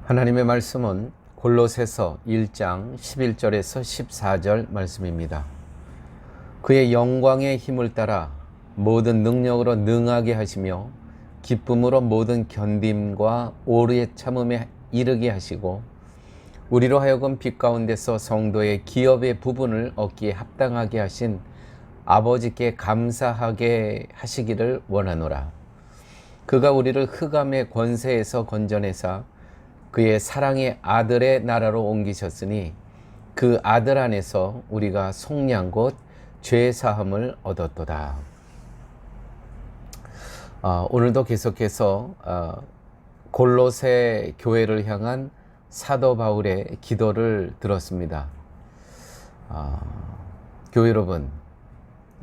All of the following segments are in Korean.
하나님의 말씀은 골로새서 1장 11절에서 14절 말씀입니다. 그의 영광의 힘을 따라 모든 능력으로 능하게 하시며 기쁨으로 모든 견딤과 오래 참음에 이르게 하시고 우리로 하여금 빛 가운데서 성도의 기업의 부분을 얻기에 합당하게 하신 아버지께 감사하게 하시기를 원하노라. 그가 우리를 흑암의 권세에서 건져내사 그의 사랑의 아들의 나라로 옮기셨으니 그 아들 안에서 우리가 속량 곧 죄사함을 얻었도다. 오늘도 계속해서 골로새 교회를 향한 사도 바울의 기도를 들었습니다. 교회 여러분,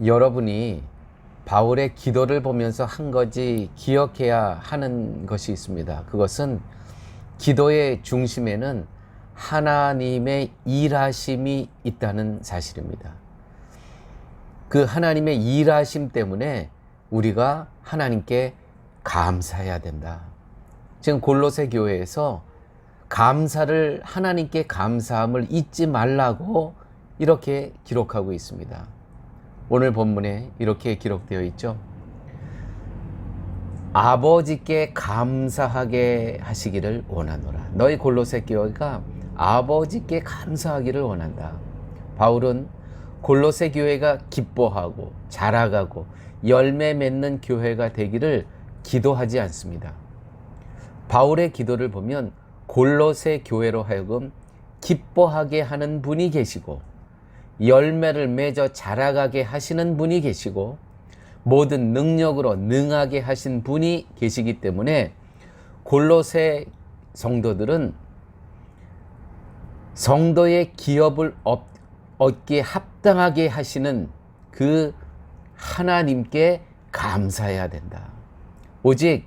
여러분이 바울의 기도를 보면서 한 가지 기억해야 하는 것이 있습니다. 그것은 기도의 중심에는 하나님의 일하심이 있다는 사실입니다. 그 하나님의 일하심 때문에 우리가 하나님께 감사해야 된다. 지금 골로새 교회에서 감사를, 하나님께 감사함을 잊지 말라고 이렇게 기록하고 있습니다. 오늘 본문에 이렇게 기록되어 있죠. 아버지께 감사하게 하시기를 원하노라. 너희 골로새 교회가 아버지께 감사하기를 원한다. 바울은 골로새 교회가 기뻐하고 자라가고 열매 맺는 교회가 되기를 기도하지 않습니다. 바울의 기도를 보면 골로새 교회로 하여금 기뻐하게 하는 분이 계시고 열매를 맺어 자라가게 하시는 분이 계시고 모든 능력으로 능하게 하신 분이 계시기 때문에 골로새 성도들은 성도의 기업을 얻기에 합당하게 하시는 그 하나님께 감사해야 된다. 오직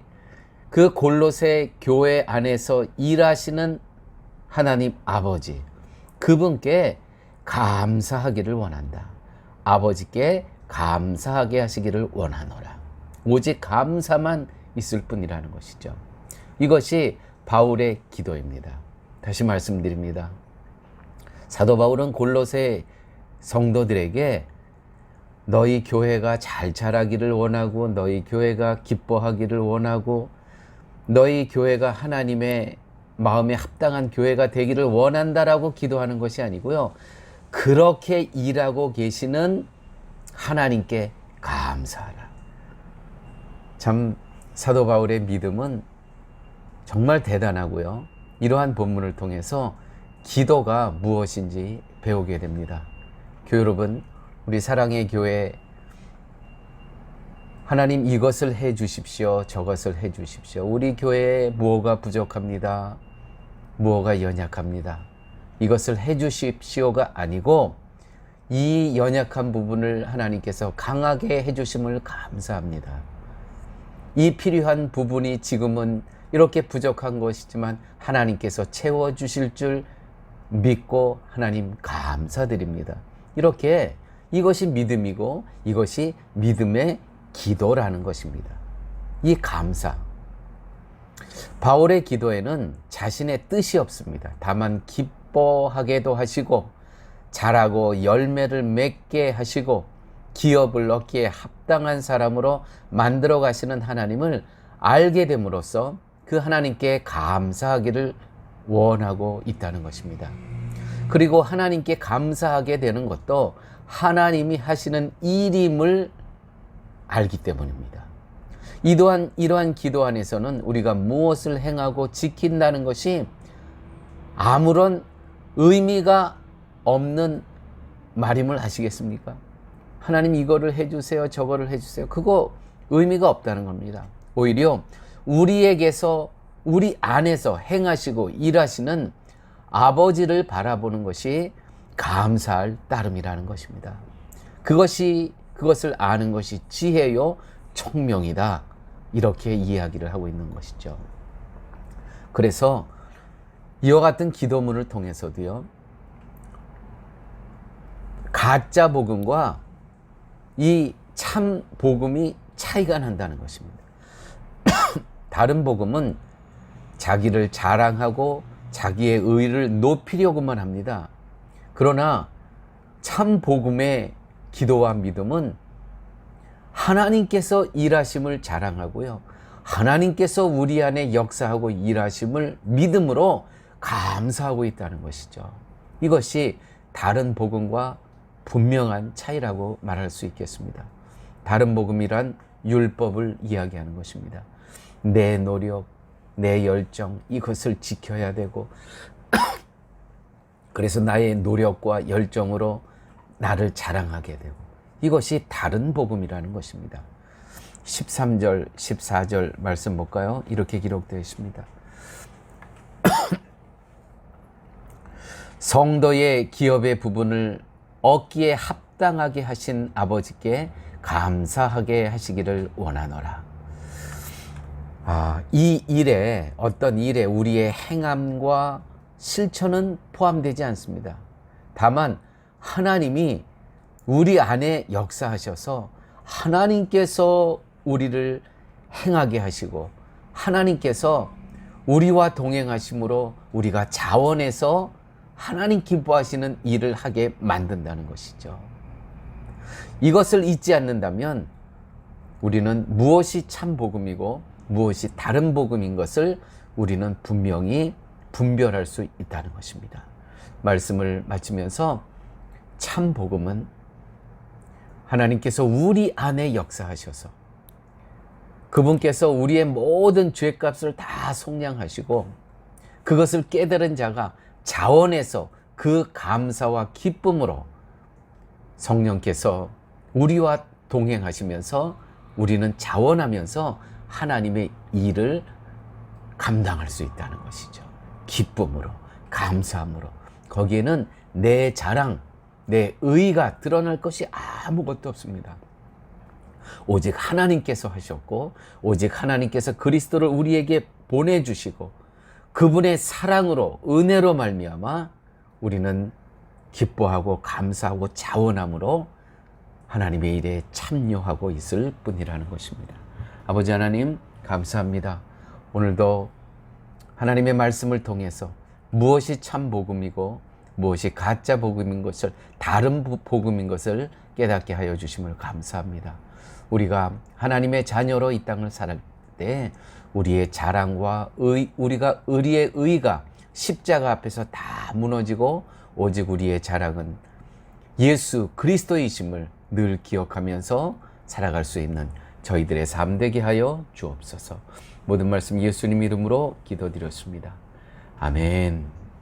그 골로새 교회 안에서 일하시는 하나님 아버지, 그분께 감사하기를 원한다. 아버지께 감사하게 하시기를 원하노라. 오직 감사만 있을 뿐이라는 것이죠. 이것이 바울의 기도입니다. 다시 말씀드립니다. 사도 바울은 골로새 성도들에게 너희 교회가 잘 자라기를 원하고 너희 교회가 기뻐하기를 원하고 너희 교회가 하나님의 마음에 합당한 교회가 되기를 원한다라고 기도하는 것이 아니고요. 그렇게 일하고 계시는 하나님께 감사하라. 참 사도 바울의 믿음은 정말 대단하고요. 이러한 본문을 통해서 기도가 무엇인지 배우게 됩니다. 교회 여러분, 우리 사랑의 교회, 하나님 이것을 해 주십시오, 저것을 해 주십시오. 우리 교회에 무엇가 부족합니다. 무엇가 연약합니다. 이것을 해 주십시오가 아니고 이 연약한 부분을 하나님께서 강하게 해주심을 감사합니다. 이 필요한 부분이 지금은 이렇게 부족한 것이지만 하나님께서 채워주실 줄 믿고 하나님 감사드립니다. 이렇게 이것이 믿음이고 이것이 믿음의 기도라는 것입니다. 이 감사. 바울의 기도에는 자신의 뜻이 없습니다. 다만 기뻐하게도 하시고 자라고 열매를 맺게 하시고 기업을 얻기에 합당한 사람으로 만들어 가시는 하나님을 알게 됨으로써 그 하나님께 감사하기를 원하고 있다는 것입니다. 그리고 하나님께 감사하게 되는 것도 하나님이 하시는 일임을 알기 때문입니다. 이러한 기도 안에서는 우리가 무엇을 행하고 지킨다는 것이 아무런 의미가 없는 말임을 아시겠습니까? 하나님 이거를 해주세요, 저거를 해주세요. 그거 의미가 없다는 겁니다. 오히려 우리에게서, 우리 안에서 행하시고 일하시는 아버지를 바라보는 것이 감사할 따름이라는 것입니다. 그것을 아는 것이 지혜요 총명이다. 이렇게 이야기를 하고 있는 것이죠. 그래서 이와 같은 기도문을 통해서도요, 가짜 복음과 이 참 복음이 차이가 난다는 것입니다. 다른 복음은 자기를 자랑하고 자기의 의를 높이려고만 합니다. 그러나 참 복음의 기도와 믿음은 하나님께서 일하심을 자랑하고요, 하나님께서 우리 안에 역사하고 일하심을 믿음으로 감사하고 있다는 것이죠. 이것이 다른 복음과 분명한 차이라고 말할 수 있겠습니다. 다른 복음이란 율법을 이야기하는 것입니다. 내 노력, 내 열정, 이것을 지켜야 되고 그래서 나의 노력과 열정으로 나를 자랑하게 되고, 이것이 다른 복음이라는 것입니다. 13절, 14절 말씀 볼까요? 이렇게 기록되어 있습니다. 성도의 기업의 부분을 얻기에 합당하게 하신 아버지께 감사하게 하시기를 원하노라. 이 일에, 어떤 일에 우리의 행함과 실천은 포함되지 않습니다. 다만 하나님이 우리 안에 역사하셔서 하나님께서 우리를 행하게 하시고 하나님께서 우리와 동행하심으로 우리가 자원해서 하나님 기뻐하시는 일을 하게 만든다는 것이죠. 이것을 잊지 않는다면 우리는 무엇이 참 복음이고 무엇이 다른 복음인 것을 우리는 분명히 분별할 수 있다는 것입니다. 말씀을 마치면서 참 복음은 하나님께서 우리 안에 역사하셔서 그분께서 우리의 모든 죄값을 다 속량하시고 그것을 깨달은 자가 자원해서 그 감사와 기쁨으로 성령께서 우리와 동행하시면서 우리는 자원하면서 하나님의 일을 감당할 수 있다는 것이죠. 기쁨으로, 감사함으로. 거기에는 내 자랑, 내 의의가 드러날 것이 아무것도 없습니다. 오직 하나님께서 하셨고 오직 하나님께서 그리스도를 우리에게 보내주시고 그분의 사랑으로, 은혜로 말미암아 우리는 기뻐하고 감사하고 자원함으로 하나님의 일에 참여하고 있을 뿐이라는 것입니다. 아버지 하나님, 감사합니다. 오늘도 하나님의 말씀을 통해서 무엇이 참 복음이고 무엇이 가짜 복음인 것을, 다른 복음인 것을 깨닫게 하여 주심을 감사합니다. 우리가 하나님의 자녀로 이 땅을 살할 때 우리의 자랑과 우리의 의가 십자가 앞에서 다 무너지고 오직 우리의 자랑은 예수 그리스도이심을 늘 기억하면서 살아갈 수 있는 저희들의 삶 되게 하여 주옵소서. 모든 말씀 예수님 이름으로 기도드렸습니다. 아멘.